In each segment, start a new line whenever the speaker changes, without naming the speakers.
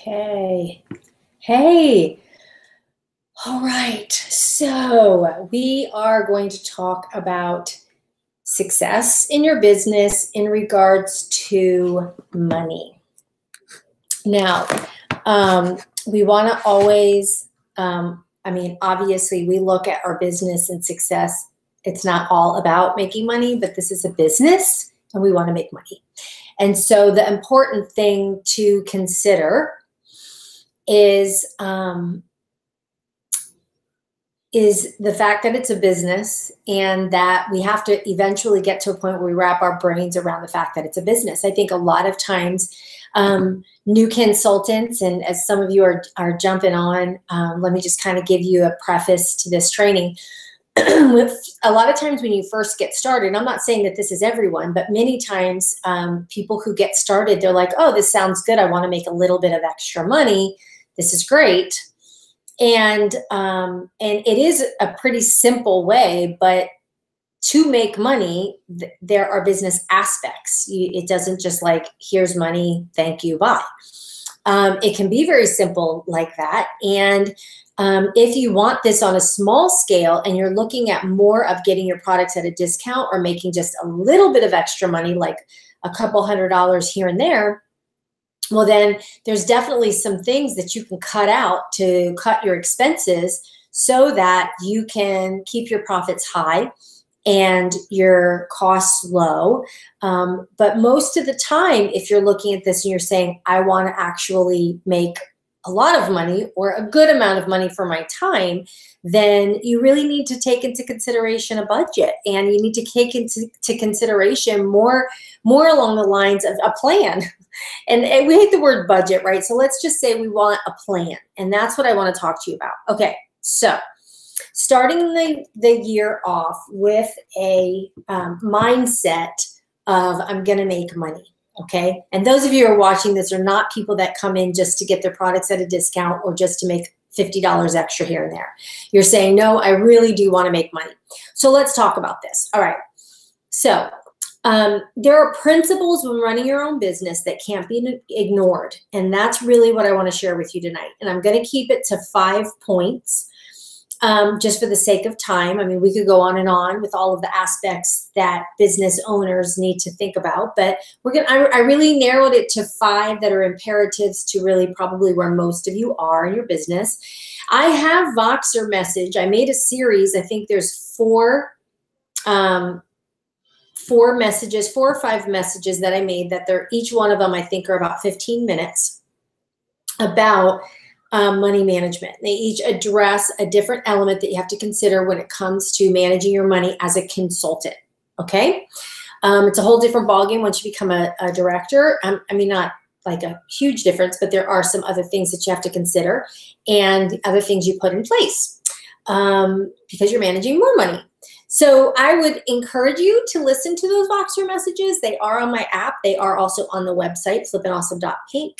Okay. Hey. All right. So we are going to talk about success in your business in regards to money. Now, we want to always, obviously, we look at our business and success. It's not all about making money, but this is a business and we want to make money. And so the important thing to consider is the fact that it's a business and that we have to eventually get to a point where we wrap our brains around the fact that it's a business. I think a lot of times new consultants, and as some of you are jumping on, let me just kind of give you a preface to this training. With a lot of times when you first get started, and I'm not saying that this is everyone, but many times people who get started, they're like, oh, this sounds good. I want to make a little bit of extra money. This is great. And it is a pretty simple way, but to make money, there are business aspects. It doesn't just like, here's money, thank you, bye. It can be very simple like that. And if you want this on a small scale and you're looking at more of getting your products at a discount or making just a little bit of extra money, like a couple $100 here and there, well, then there's definitely some things that you can cut out to cut your expenses so that you can keep your profits high and your costs low. But most of the time, if you're looking at this and you're saying, I want to actually make a lot of money or a good amount of money for my time, then you really need to take into consideration a budget, and you need to take into consideration more along the lines of a plan. And we hate the word budget, right? So let's just say we want a plan, and that's what I want to talk to you about. Okay, so starting the year off with a mindset of I'm going to make money. Okay. And those of you who are watching this are not people that come in just to get their products at a discount or just to make $50 extra here and there. You're saying, no, I really do want to make money. So let's talk about this. All right. So there are principles when running your own business that can't be ignored. And that's really what I want to share with you tonight. And I'm going to keep it to 5 points. Just for the sake of time. I mean, we could go on with all of the aspects that business owners need to think about, but I really narrowed it to 5 that are imperatives to really probably where most of you are in your business. I have Voxer message. I made a series. I think there's 4 messages, 4 or 5 messages that I made that each one of them, I think, are about 15 minutes about money management. They each address a different element that you have to consider when it comes to managing your money as a consultant. Okay. It's a whole different ballgame once you become a director. I mean, not like a huge difference, but there are some other things that you have to consider and the other things you put in place because you're managing more money. So I would encourage you to listen to those Voxer messages. They are on my app. They are also on the website, flippinawesome.pink.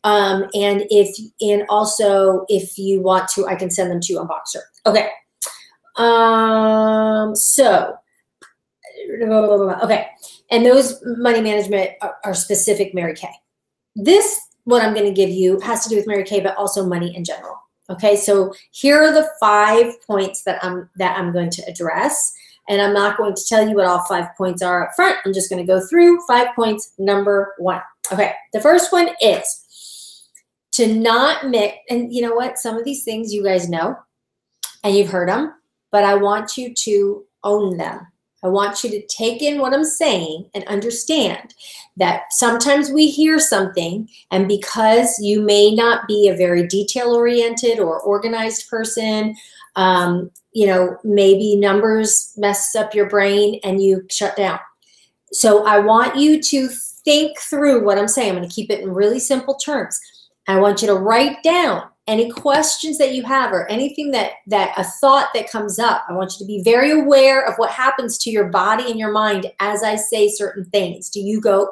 And also if you want to, I can send them to you on Voxer. Okay. Okay. And those money management are specific Mary Kay. This, what I'm going to give you has to do with Mary Kay, but also money in general. Okay. So here are the 5 points that I'm going to address. And I'm not going to tell you what all 5 points are up front. I'm just going to go through 5 points. Number 1. Okay. The first one is to not mix, and you know what? Some of these things you guys know and you've heard them, but I want you to own them. I want you to take in what I'm saying and understand that sometimes we hear something, and because you may not be a very detail-oriented or organized person, maybe numbers mess up your brain and you shut down. So I want you to think through what I'm saying. I'm going to keep it in really simple terms. I want you to write down any questions that you have or anything that a thought that comes up. I want you to be very aware of what happens to your body and your mind as I say certain things. Do you go,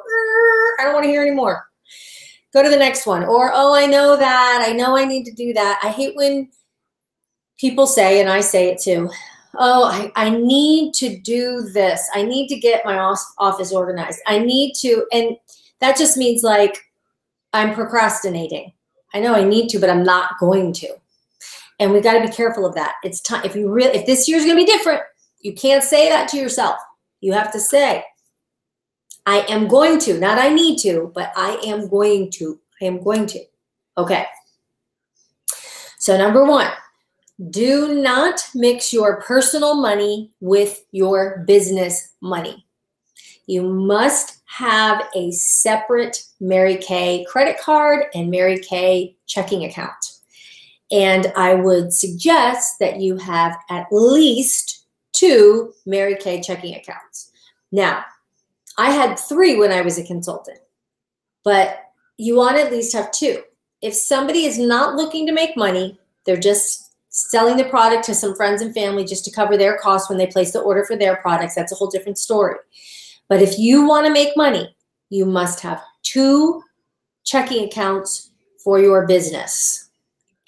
I don't want to hear anymore? Go to the next one. Or, oh, I know that. I know I need to do that. I hate when people say, and I say it too, oh, I need to do this. I need to get my office organized. I need to, and that just means like, I'm procrastinating. I know I need to, but I'm not going to. And we got to be careful of that. It's time. If this year's going to be different, you can't say that to yourself. You have to say, I am going to, not I need to, but I am going to. I am going to. Okay. So number one, do not mix your personal money with your business money. You must have a separate Mary Kay credit card and Mary Kay checking account. And I would suggest that you have at least 2 Mary Kay checking accounts. Now, I had 3 when I was a consultant, but you want to at least have 2. If somebody is not looking to make money, they're just selling the product to some friends and family just to cover their costs when they place the order for their products, that's a whole different story. But if you want to make money, you must have 2 checking accounts for your business.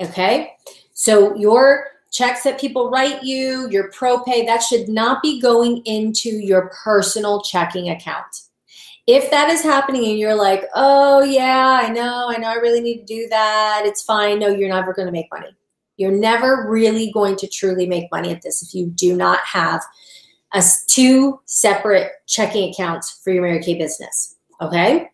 Okay? So your checks that people write you, your ProPay, that should not be going into your personal checking account. If that is happening and you're like, oh yeah, I know I really need to do that, it's fine. No, you're never going to make money. You're never really going to truly make money at this if you do not have 2 separate checking accounts for your Mary Kay business. Okay?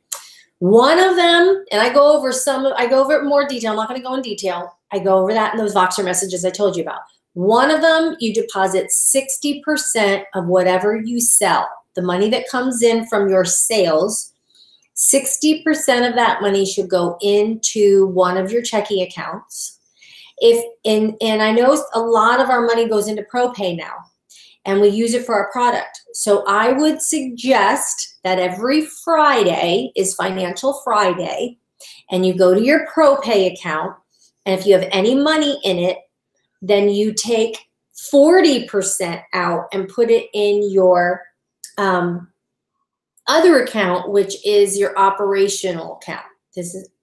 One of them, and I go over it in more detail. I'm not going to go in detail. I go over that in those Voxer messages I told you about. One of them, you deposit 60% of whatever you sell. The money that comes in from your sales, 60% of that money should go into one of your checking accounts. And I know a lot of our money goes into ProPay now, and we use it for our product. So I would suggest that every Friday is Financial Friday, and you go to your ProPay account, and if you have any money in it, then you take 40% out and put it in your other account, which is your operational account.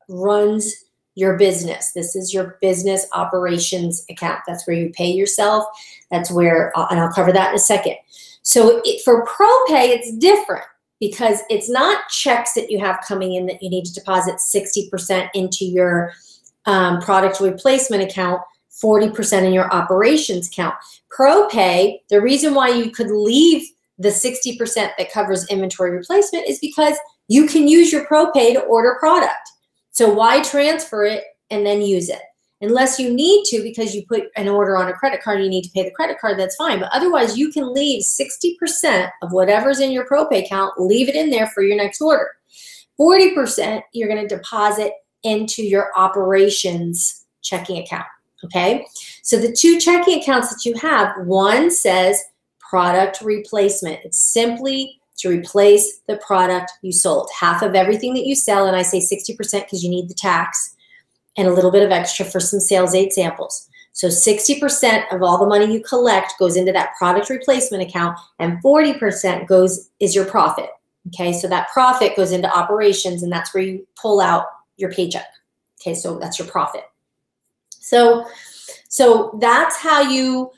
Runs your business. This is your business operations account. That's where you pay yourself. That's where, and I'll cover that in a second. So for ProPay, it's different because it's not checks that you have coming in that you need to deposit 60% into your product replacement account, 40% in your operations account. ProPay, the reason why you could leave the 60% that covers inventory replacement is because you can use your ProPay to order product. So why transfer it and then use it? Unless you need to because you put an order on a credit card, you need to pay the credit card, that's fine. But otherwise, you can leave 60% of whatever's in your ProPay account, leave it in there for your next order. 40% you're going to deposit into your operations checking account, okay? So the 2 checking accounts that you have, one says product replacement. It's simply to replace the product you sold. Half of everything that you sell, and I say 60% because you need the tax, and a little bit of extra for some sales aid samples. So 60% of all the money you collect goes into that product replacement account, and 40% is your profit. Okay, so that profit goes into operations, and that's where you pull out your paycheck. Okay, so that's your profit. So that's how you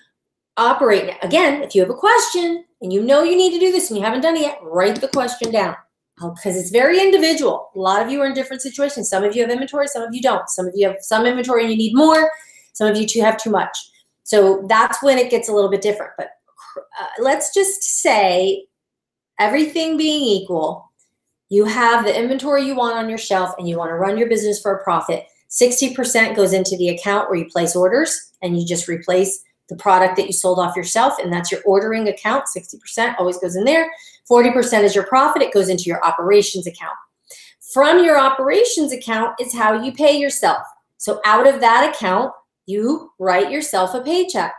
operate. Again, if you have a question and you know you need to do this and you haven't done it yet, write the question down because it's very individual. A lot of you are in different situations. Some of you have inventory, some of you don't. Some of you have some inventory and you need more. Some of you have too much. So that's when it gets a little bit different. But let's just say, everything being equal, you have the inventory you want on your shelf and you want to run your business for a profit. 60% goes into the account where you place orders and you just replace the product that you sold off yourself, and that's your ordering account. 60% always goes in there. 40% is your profit. It goes into your operations account. From your operations account is how you pay yourself. So out of that account, you write yourself a paycheck.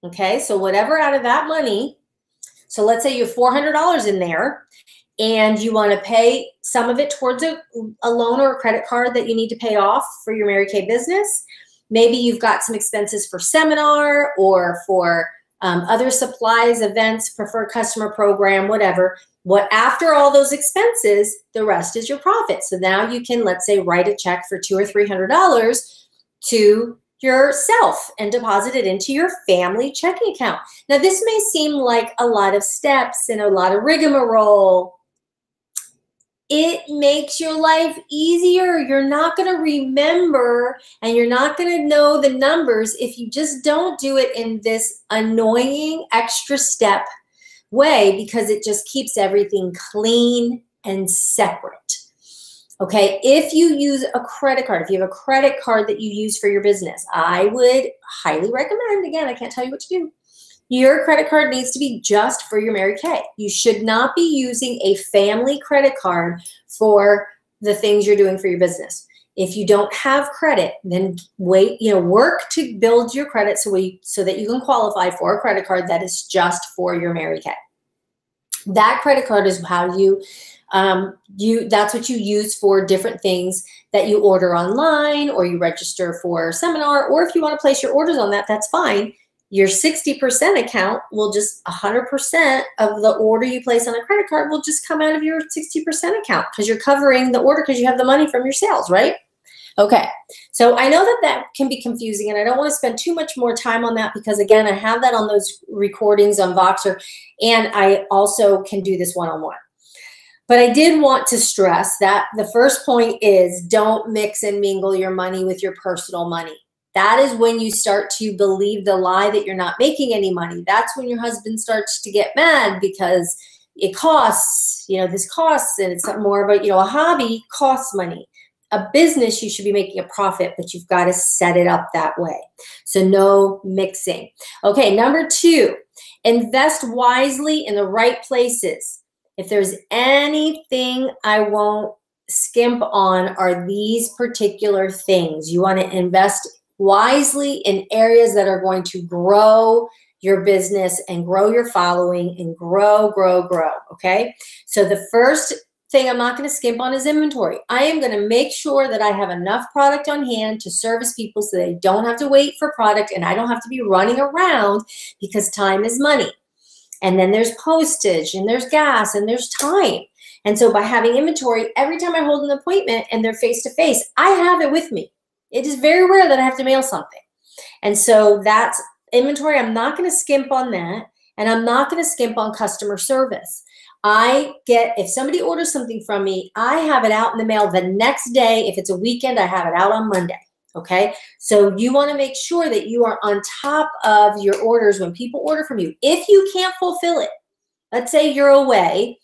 Okay, so whatever out of that money, so let's say you have $400 in there, and you want to pay some of it towards a loan or a credit card that you need to pay off for your Mary Kay business. Maybe you've got some expenses for seminar or for other supplies, events, preferred customer program, whatever. After all those expenses, the rest is your profit. So now you can, let's say, write a check for $200 or $300 to yourself and deposit it into your family checking account. Now, this may seem like a lot of steps and a lot of rigmarole. it makes your life easier. You're not going to remember and you're not going to know the numbers if you just don't do it in this annoying extra step way, because it just keeps everything clean and separate. Okay, if you use a credit card, if you have a credit card that you use for your business, I would highly recommend, again, I can't tell you what to do. Your credit card needs to be just for your Mary Kay. You should not be using a family credit card for the things you're doing for your business. If you don't have credit, then wait, work to build your credit so that you can qualify for a credit card that is just for your Mary Kay. That credit card is how that's what you use for different things that you order online, or you register for a seminar, or if you want to place your orders on that, that's fine. Your 60% account will just 100% of the order you place on a credit card will just come out of your 60% account, because you're covering the order because you have the money from your sales, right? Okay, so I know that can be confusing, and I don't want to spend too much more time on that because, again, I have that on those recordings on Voxer, and I also can do this one-on-one. But I did want to stress that the first point is don't mix and mingle your money with your personal money. That is when you start to believe the lie that you're not making any money. That's when your husband starts to get mad because it costs, this costs, and it's more of a hobby costs money. A business, you should be making a profit, but you've got to set it up that way. So no mixing. Okay, number 2, invest wisely in the right places. If there's anything I won't skimp on are these particular things. You want to invest wisely in areas that are going to grow your business and grow your following and grow, okay? So the first thing I'm not going to skimp on is inventory. I am going to make sure that I have enough product on hand to service people so they don't have to wait for product and I don't have to be running around, because time is money. And then there's postage and there's gas and there's time. And so by having inventory, every time I hold an appointment and they're face-to-face, I have it with me. It is very rare that I have to mail something. And so that's inventory. I'm not going to skimp on that. And I'm not going to skimp on customer service. If somebody orders something from me, I have it out in the mail the next day. If it's a weekend, I have it out on Monday. Okay, so you want to make sure that you are on top of your orders when people order from you. If you can't fulfill it, let's say you're away,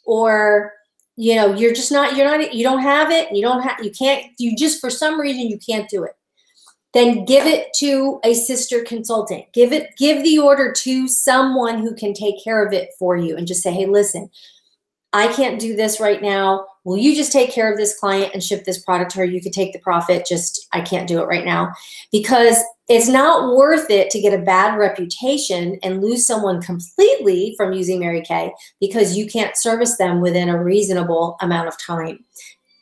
or you don't have it, you just for some reason you can't do it, then give it to a sister consultant. Give the order to someone who can take care of it for you, and just say, hey, listen, I can't do this right now. Will you just take care of this client and ship this product to her? You could take the profit. I can't do it right now, because it's not worth it to get a bad reputation and lose someone completely from using Mary Kay because you can't service them within a reasonable amount of time.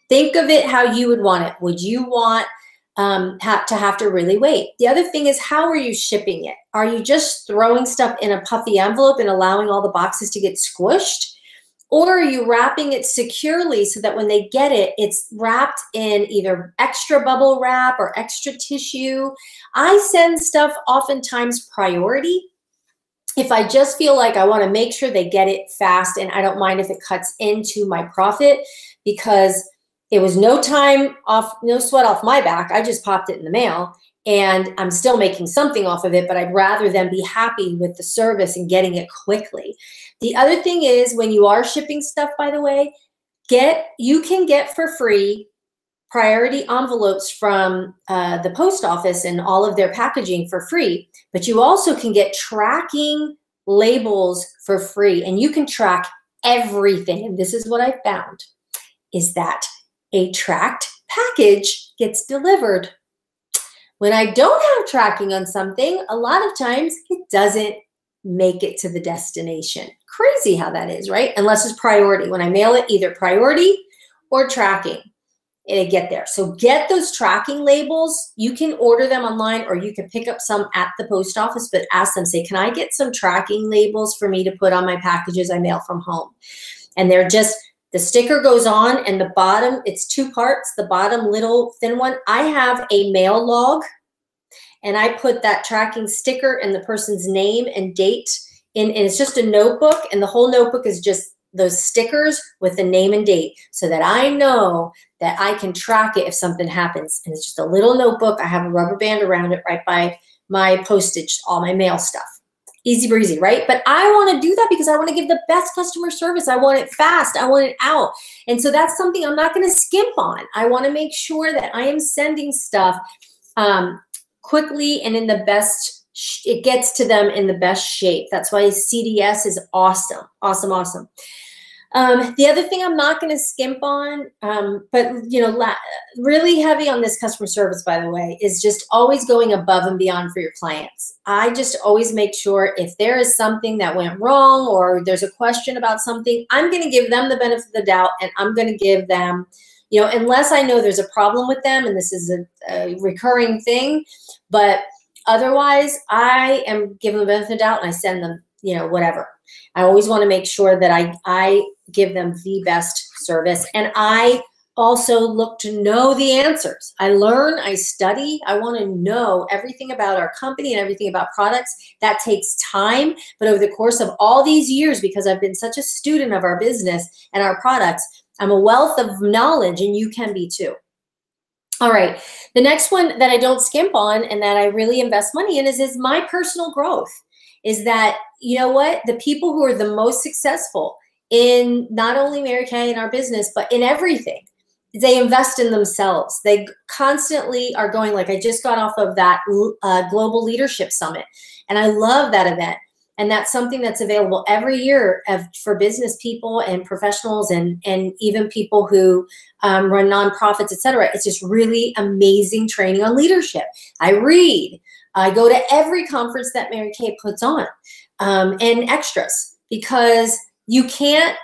Think of it how you would want it. Would you want to have to really wait? The other thing is, how are you shipping it? Are you just throwing stuff in a puffy envelope and allowing all the boxes to get squished? Or are you wrapping it securely so that when they get it, it's wrapped in either extra bubble wrap or extra tissue? I send stuff oftentimes priority. If I just feel like I want to make sure they get it fast, and I don't mind if it cuts into my profit, because it was no sweat off my back. I just popped it in the mail. And I'm still making something off of it, but I'd rather them be happy with the service and getting it quickly. The other thing is, when you are shipping stuff, by the way, you can get for free priority envelopes from the post office and all of their packaging for free, but you also can get tracking labels for free, and you can track everything. And this is what I found, is that a tracked package gets delivered. When I don't have tracking on something, a lot of times it doesn't make it to the destination. Crazy how that is, right? Unless it's priority. When I mail it, either priority or tracking, it'll get there. So get those tracking labels. You can order them online, or you can pick up some at the post office, but ask them, say, can I get some tracking labels for me to put on my packages I mail from home? And they're just, the sticker goes on, and the bottom, it's 2 parts. The bottom little thin one, I have a mail log, and I put that tracking sticker and the person's name and date in, and it's just a notebook, and the whole notebook is just those stickers with the name and date so that I know that I can track it if something happens. And it's just a little notebook. I have a rubber band around it right by my postage, all my mail stuff. Easy breezy, right? But I want to do that because I want to give the best customer service. I want it fast. I want it out. And so that's something I'm not going to skimp on. I want to make sure that I am sending stuff quickly and in the best, it gets to them in the best shape. That's why CDS is awesome, awesome, awesome. The other thing I'm not going to skimp on, but really heavy on this customer service, by the way, is just always going above and beyond for your clients. I just always make sure if there is something that went wrong or there's a question about something, I'm going to give them the benefit of the doubt, and I'm going to give them, unless I know there's a problem with them and this is a recurring thing, but otherwise I am giving the benefit of the doubt and I send them, whatever. I always want to make sure that I give them the best service. And I also look to know the answers. I learn, I study. I want to know everything about our company and everything about products. That takes time. But over the course of all these years, because I've been such a student of our business and our products, I'm a wealth of knowledge, and you can be too. All right. The next one that I don't skimp on and that I really invest money in is my personal growth. Is that, the people who are the most successful in not only Mary Kay and our business, but in everything, they invest in themselves. They constantly are going, like I just got off of that Global Leadership Summit, and I love that event. And that's something that's available every year for business people and professionals and even people who run nonprofits, et cetera. It's just really amazing training on leadership. I read. I go to every conference that Mary Kay puts on and extras, because you can't,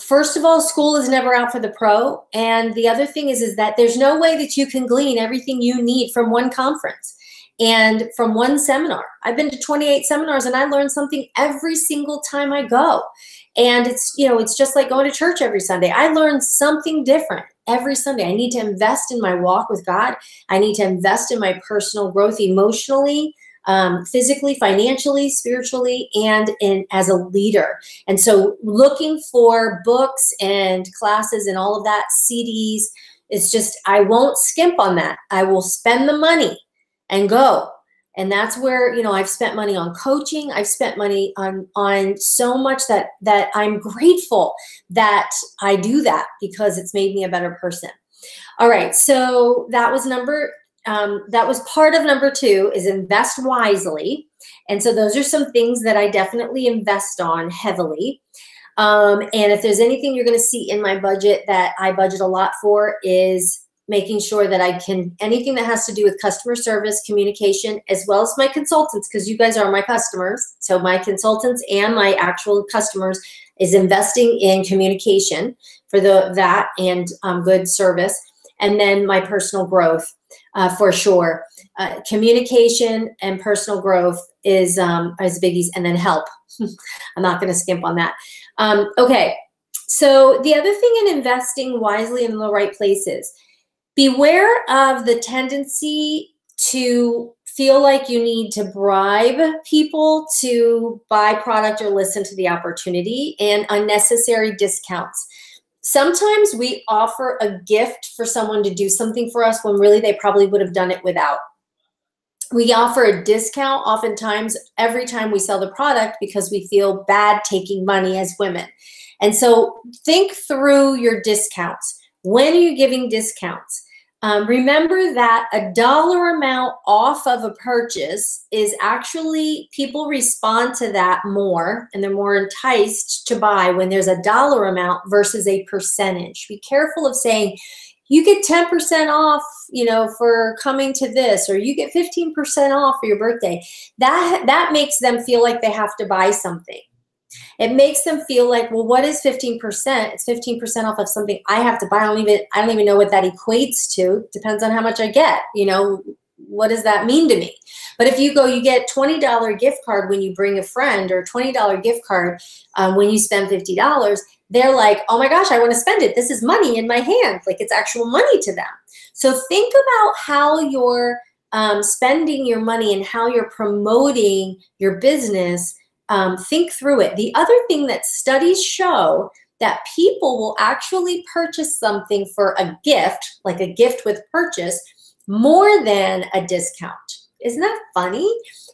first of all, school is never out for the pro. And the other thing is that there's no way that you can glean everything you need from one conference and from one seminar. I've been to 28 seminars and I learn something every single time I go. And it's just like going to church every Sunday. I learn something different every Sunday. I need to invest in my walk with God. I need to invest in my personal growth emotionally, physically, financially, spiritually, and as a leader. And so looking for books and classes and all of that, CDs, it's just, I won't skimp on that. I will spend the money and go. And that's where, I've spent money on coaching. I've spent money on so much that I'm grateful that I do that, because it's made me a better person. All right. So that was part of number 2, is invest wisely. And so those are some things that I definitely invest on heavily. And if there's anything you're going to see in my budget that I budget a lot for, is making sure that anything that has to do with customer service, communication, as well as my consultants, because you guys are my customers. So my consultants and my actual customers is investing in communication for that and good service. And then my personal growth, for sure. Communication and personal growth is biggies, and then help. I'm not going to skimp on that. Okay. So the other thing in investing wisely in the right places, beware of the tendency to feel like you need to bribe people to buy product or listen to the opportunity, and unnecessary discounts. Sometimes we offer a gift for someone to do something for us when really they probably would have done it without. We offer a discount oftentimes every time we sell the product because we feel bad taking money as women. And so think through your discounts. When are you giving discounts? Remember that a dollar amount off of a purchase is actually, people respond to that more, and they're more enticed to buy when there's a dollar amount versus a percentage. Be careful of saying, you get 10% off, for coming to this, or you get 15% off for your birthday. That makes them feel like they have to buy something. It makes them feel like, well, what is 15%? It's 15% off of something I have to buy. I don't even know what that equates to. Depends on how much I get. What does that mean to me? But if you get $20 gift card when you bring a friend, or $20 gift card when you spend $50, they're like, oh my gosh, I want to spend it. This is money in my hand. Like, it's actual money to them. So think about how you're spending your money and how you're promoting your business think through it. The other thing that studies show that people will actually purchase something for a gift, like a gift with purchase, more than a discount. Isn't that funny?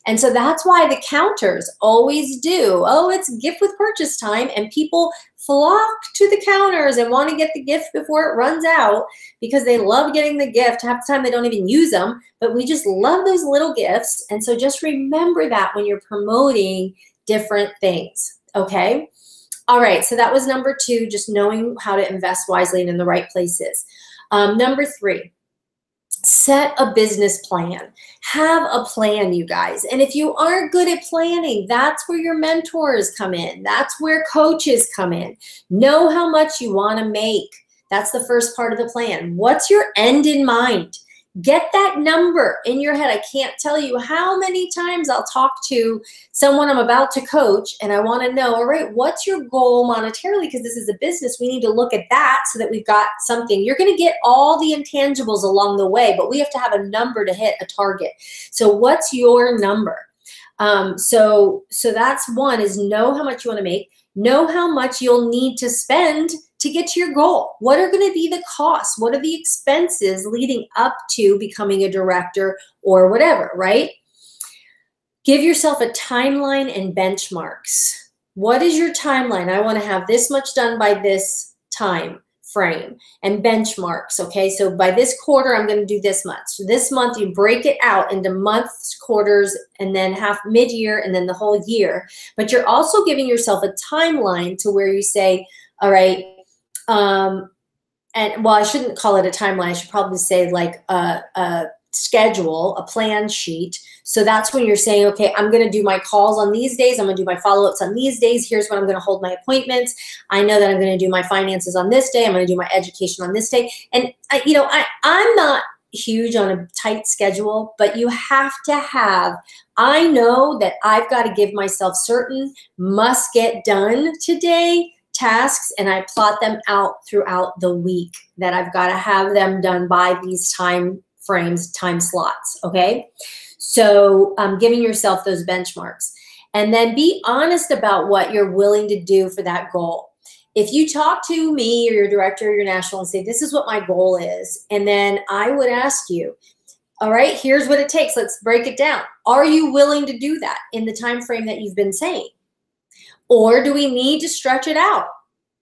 And so that's why the counters always do, oh, it's gift with purchase time, and people flock to the counters and want to get the gift before it runs out because they love getting the gift. Half the time they don't even use them, but we just love those little gifts. And so just remember that when you're promoting different things, okay? All right, so that was number 2, just knowing how to invest wisely and in the right places. Number 3, set a business plan. Have a plan, you guys. And if you aren't good at planning, that's where your mentors come in. That's where coaches come in. Know how much you want to make. That's the first part of the plan. What's your end in mind? Get that number in your head. I can't tell you how many times I'll talk to someone I'm about to coach and I want to know, all right, what's your goal monetarily? Because this is a business. We need to look at that so that we've got something. You're going to get all the intangibles along the way, but we have to have a number to hit a target. So what's your number? So that's one, is know how much you want to make. Know how much you'll need to spend to get to your goal. What are going to be the costs? What are the expenses leading up to becoming a director or whatever, right? Give yourself a timeline and benchmarks. What is your timeline? I want to have this much done by this time frame, and benchmarks, okay? So by this quarter, I'm going to do this much. So this month, you break it out into months, quarters, and then half mid-year, and then the whole year. But you're also giving yourself a timeline to where you say, all right, and well, I shouldn't call it a timeline. I should probably say like a schedule, a plan sheet. So that's when you're saying, okay, I'm going to do my calls on these days. I'm going to do my follow-ups on these days. Here's when I'm going to hold my appointments. I know that I'm going to do my finances on this day. I'm going to do my education on this day. And I'm not huge on a tight schedule, but you have to have, I know that I've got to give myself certain must get done today tasks, and I plot them out throughout the week that I've got to have them done by these time frames, time slots, okay? So giving yourself those benchmarks. And then be honest about what you're willing to do for that goal. If you talk to me or your director or your national and say, this is what my goal is, and then I would ask you, all right, here's what it takes. Let's break it down. Are you willing to do that in the time frame that you've been saying? Or do we need to stretch it out?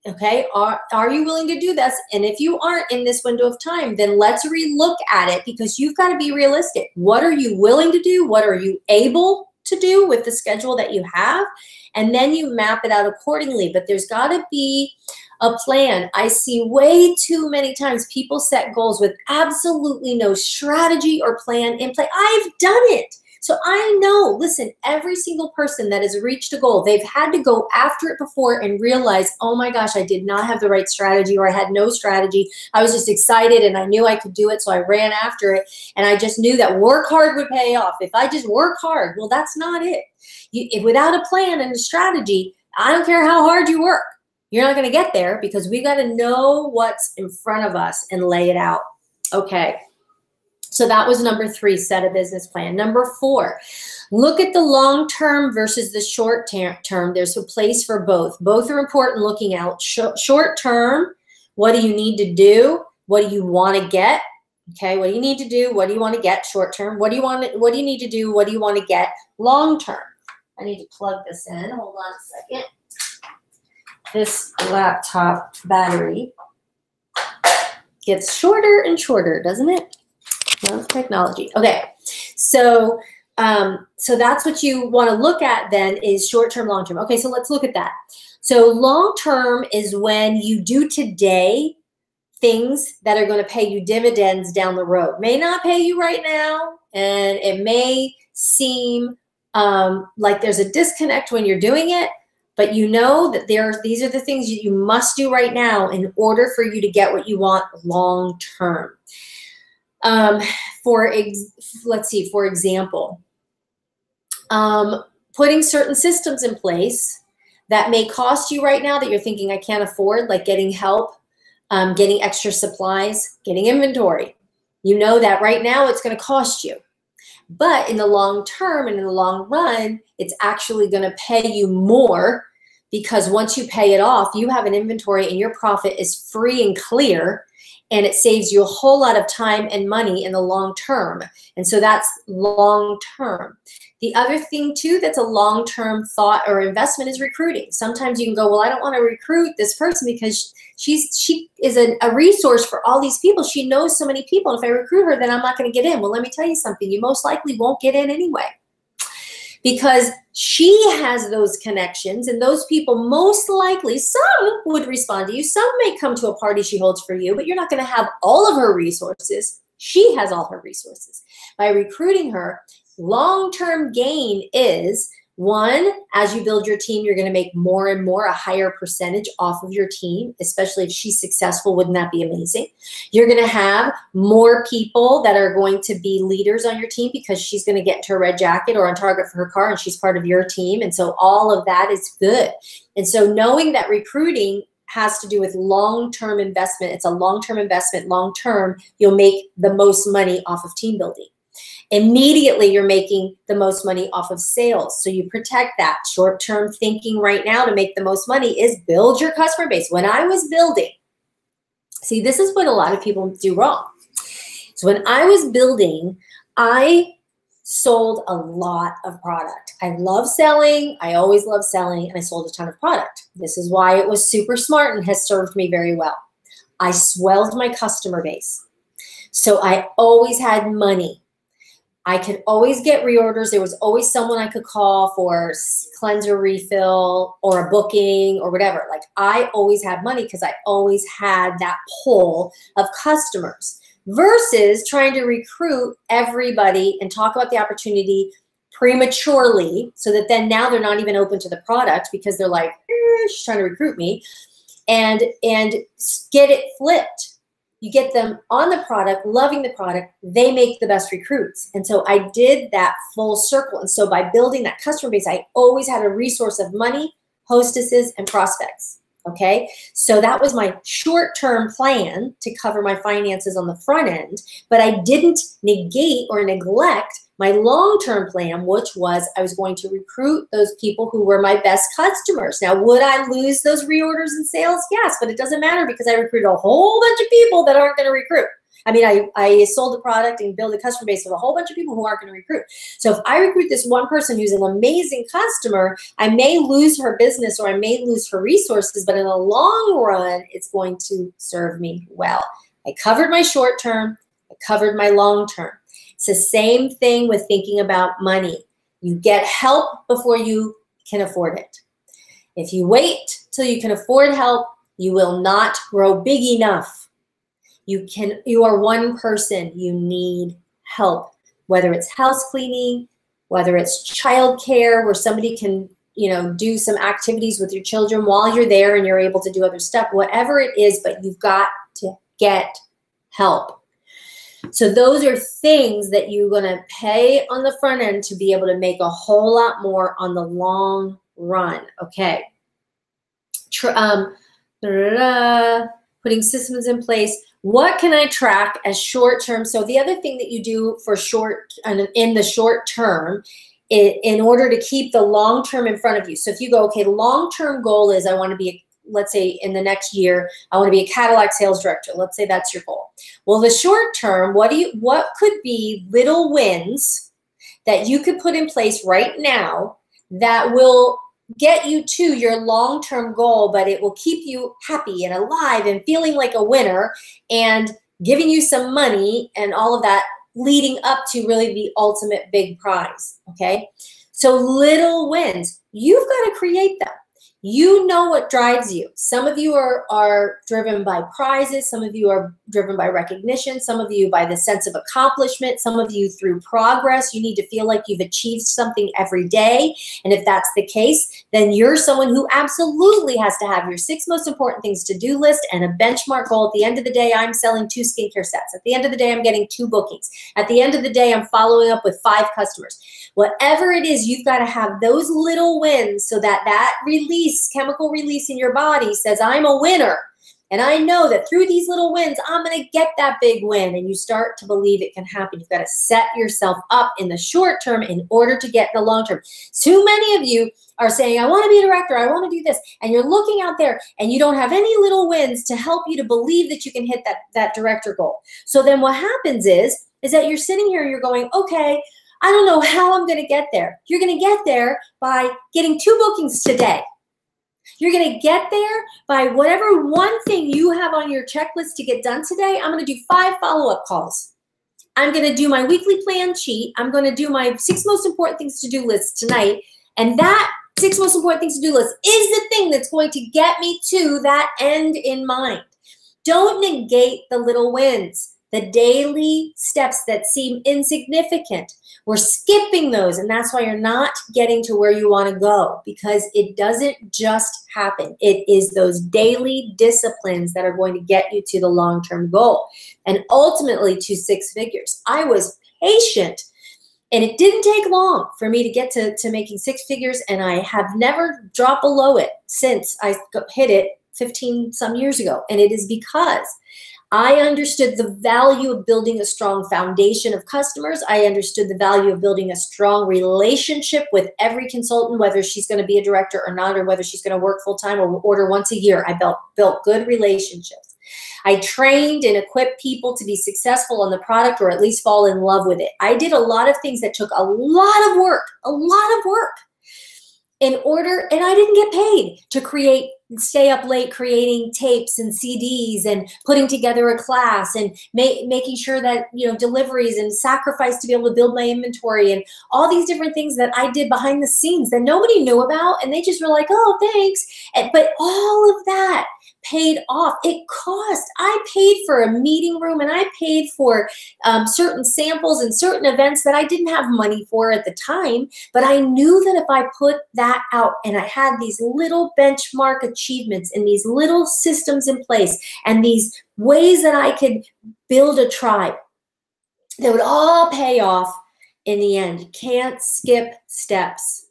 Okay, are you willing to do this? And if you aren't in this window of time, then let's relook at it, because you've got to be realistic. What are you willing to do? What are you able to do with the schedule that you have? And then you map it out accordingly. But there's got to be a plan. I see way too many times people set goals with absolutely no strategy or plan in play. I've done it. So I know, listen, every single person that has reached a goal, they've had to go after it before and realize, oh my gosh, I did not have the right strategy, or I had no strategy. I was just excited and I knew I could do it, so I ran after it. And I just knew that work hard would pay off. If I just work hard, well, that's not it. Without a plan and a strategy, I don't care how hard you work, you're not going to get there, because we got to know what's in front of us and lay it out. Okay. So that was number 3, set a business plan. Number 4, look at the long term versus the short term. There's a place for both. Both are important looking out. Short term, what do you need to do? What do you want to get? Okay, what do you need to do? What do you want to get short term? What do you need to do? What do you want to get long term? I need to plug this in. Hold on a second. This laptop battery gets shorter and shorter, doesn't it? Love technology. Okay, so that's what you want to look at then, is short-term, long-term. Okay, so let's look at that. So long-term is when you do today things that are going to pay you dividends down the road. May not pay you right now, and it may seem like there's a disconnect when you're doing it, but you know that these are the things you must do right now in order for you to get what you want long-term. Let's see, for example, putting certain systems in place that may cost you right now that you're thinking I can't afford, like getting help, getting extra supplies, getting inventory. You know that right now it's going to cost you. But in the long term and in the long run, it's actually going to pay you more, because once you pay it off, you have an inventory and your profit is free and clear, and it saves you a whole lot of time and money in the long term. And so that's long term. The other thing too that's a long-term thought or investment is recruiting. Sometimes you can go, well, I don't want to recruit this person because she is a resource for all these people. She knows so many people. And if I recruit her, then I'm not going to get in. Well, let me tell you something. You most likely won't get in anyway, because she has those connections, and those people most likely, some would respond to you. Some may come to a party she holds for you, but you're not going to have all of her resources. She has all her resources. By recruiting her, long-term gain is, one, as you build your team, you're going to make more and more, a higher percentage off of your team, especially if she's successful. Wouldn't that be amazing? You're going to have more people that are going to be leaders on your team because she's going to get into a red jacket or on target for her car, and she's part of your team. And so all of that is good. And so knowing that recruiting has to do with long-term investment. It's a long-term investment. Long-term, you'll make the most money off of team building. Immediately, you're making the most money off of sales. So you protect that. Short-term thinking right now to make the most money is build your customer base. When I was building, see, this is what a lot of people do wrong. So when I was building, I sold a lot of product. I love selling. I always love selling, and I sold a ton of product. This is why it was super smart and has served me very well. I swelled my customer base. So I always had money. I could always get reorders. There was always someone I could call for cleanser refill or a booking or whatever. Like, I always had money because I always had that pool of customers, versus trying to recruit everybody and talk about the opportunity prematurely, so that then now they're not even open to the product because they're like, she's trying to recruit me, and get it flipped. You get them on the product, loving the product, they make the best recruits. And so I did that full circle. And so by building that customer base, I always had a resource of money, hostesses, and prospects. Okay, so that was my short-term plan to cover my finances on the front end, but I didn't negate or neglect my long-term plan, which was I was going to recruit those people who were my best customers. Now, would I lose those reorders and sales? Yes, but it doesn't matter because I recruited a whole bunch of people that aren't going to recruit. I mean, I sold the product and built a customer base with a whole bunch of people who aren't going to recruit. So if I recruit this one person who's an amazing customer, I may lose her business or I may lose her resources, but in the long run, it's going to serve me well. I covered my short term, I covered my long term. It's the same thing with thinking about money. You get help before you can afford it. If you wait till you can afford help, you will not grow big enough. You are one person, you need help, whether it's house cleaning, whether it's childcare, where somebody can, do some activities with your children while you're there and you're able to do other stuff, whatever it is, but you've got to get help. So those are things that you're going to pay on the front end to be able to make a whole lot more on the long run. Okay. Putting systems in place. What can I track as short term? So the other thing that you do for in the short term, in order to keep the long term in front of you. So if you go, okay, the long term goal is I want to be, let's say in the next year, I want to be a Cadillac sales director. Let's say that's your goal. Well, the short term, what could be little wins that you could put in place right now that will get you to your long-term goal, but it will keep you happy and alive and feeling like a winner and giving you some money and all of that leading up to really the ultimate big prize, okay? So little wins, you've got to create them. You know what drives you. Some of you are driven by prizes. Some of you are driven by recognition. Some of you by the sense of accomplishment. Some of you through progress. You need to feel like you've achieved something every day. And if that's the case, then you're someone who absolutely has to have your 6 most important things to-do list and a benchmark goal. At the end of the day, I'm selling 2 skincare sets. At the end of the day, I'm getting 2 bookings. At the end of the day, I'm following up with 5 customers. Whatever it is, you've got to have those little wins so that release, chemical release in your body says, I'm a winner. And I know that through these little wins, I'm going to get that big win. And you start to believe it can happen. You've got to set yourself up in the short term in order to get in the long term. Too many of you are saying, I want to be a director, I want to do this. And you're looking out there and you don't have any little wins to help you to believe that you can hit that director goal. So then what happens is that you're sitting here and you're going, okay, I don't know how I'm going to get there. You're going to get there by getting 2 bookings today. You're going to get there by whatever one thing you have on your checklist to get done today. I'm going to do 5 follow-up calls. I'm going to do my weekly plan sheet. I'm going to do my 6 most important things to do list tonight. And that 6 most important things to do list is the thing that's going to get me to that end in mind. Don't negate the little wins, the daily steps that seem insignificant. We're skipping those, and that's why you're not getting to where you want to go, because it doesn't just happen. It is those daily disciplines that are going to get you to the long-term goal and ultimately to 6 figures. I was patient, and it didn't take long for me to get to making 6 figures, and I have never dropped below it since I hit it 15 some years ago. And it is because I understood the value of building a strong foundation of customers. I understood the value of building a strong relationship with every consultant, whether she's going to be a director or not, or whether she's going to work full-time or order once a year. I built good relationships. I trained and equipped people to be successful on the product, or at least fall in love with it. I did a lot of things that took a lot of work in order, and I didn't get paid to stay up late creating tapes and CDs and putting together a class and making sure that, deliveries, and sacrifice to be able to build my inventory and all these different things that I did behind the scenes that nobody knew about. And they just were like, oh, thanks. But all of that paid off. I paid for a meeting room, and I paid for certain samples and certain events that I didn't have money for at the time. But I knew that if I put that out and I had these little benchmark achievements and these little systems in place and these ways that I could build a tribe, that would all pay off in the end. You can't skip steps.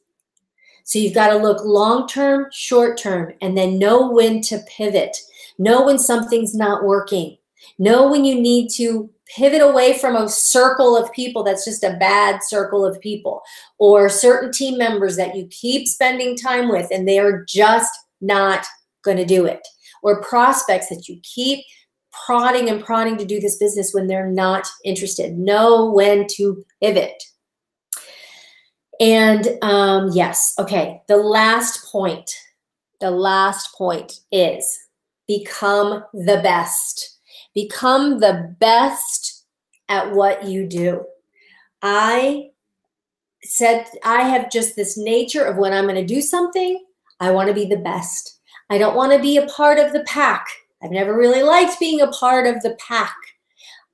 So you've got to look long-term, short-term, and then know when to pivot. Know when something's not working. Know when you need to pivot away from a circle of people that's just a bad circle of people, or certain team members that you keep spending time with and they are just not going to do it, or prospects that you keep prodding to do this business when they're not interested. Know when to pivot. And yes, okay, the last point is become the best. Become the best at what you do. I have just this nature of when I'm going to do something, I want to be the best. I don't want to be a part of the pack. I've never really liked being a part of the pack.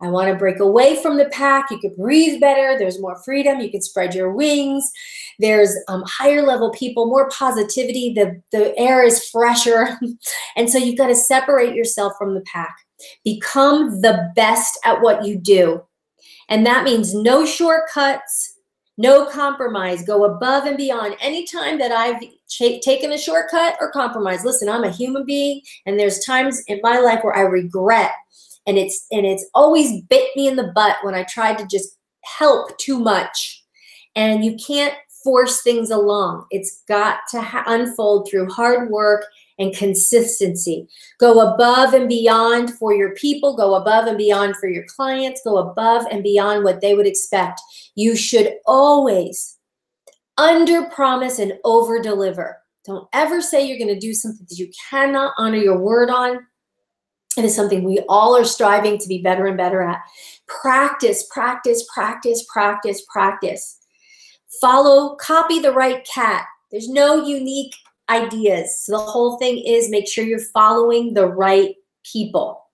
I want to break away from the pack. You could breathe better. There's more freedom. You can spread your wings. There's higher level people, more positivity. The air is fresher. And so you've got to separate yourself from the pack. Become the best at what you do. And that means no shortcuts, no compromise. Go above and beyond. Anytime that I've taken a shortcut or compromise, listen, I'm a human being, and there's times in my life where I regret. And it's always bit me in the butt when I tried to just help too much. And you can't force things along. It's got to unfold through hard work and consistency. Go above and beyond for your people. Go above and beyond for your clients. Go above and beyond what they would expect. You should always under-promise and over-deliver. Don't ever say you're going to do something that you cannot honor your word on. It is something we all are striving to be better and better at. Practice, practice, practice, practice, practice. Copy the right cat. There's no unique ideas. So the whole thing is make sure you're following the right people.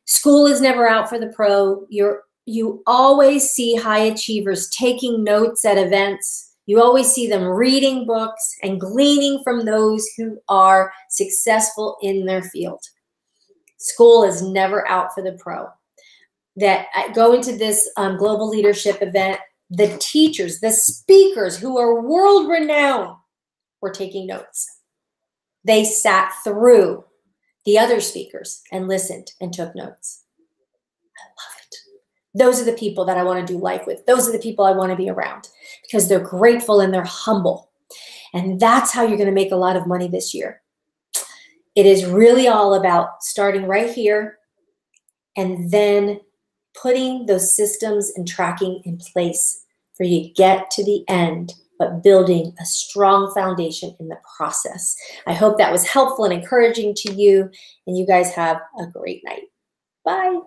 School is never out for the pro. You always see high achievers taking notes at events. You always see them reading books and gleaning from those who are successful in their field. School is never out for the pro. That going to this global leadership event, the teachers, the speakers who are world renowned were taking notes. They sat through the other speakers and listened and took notes. I love it. Those are the people that I want to do life with. Those are the people I want to be around because they're grateful and they're humble. And that's how you're going to make a lot of money this year. It is really all about starting right here and then putting those systems and tracking in place for you to get to the end, but building a strong foundation in the process. I hope that was helpful and encouraging to you, and you guys have a great night. Bye.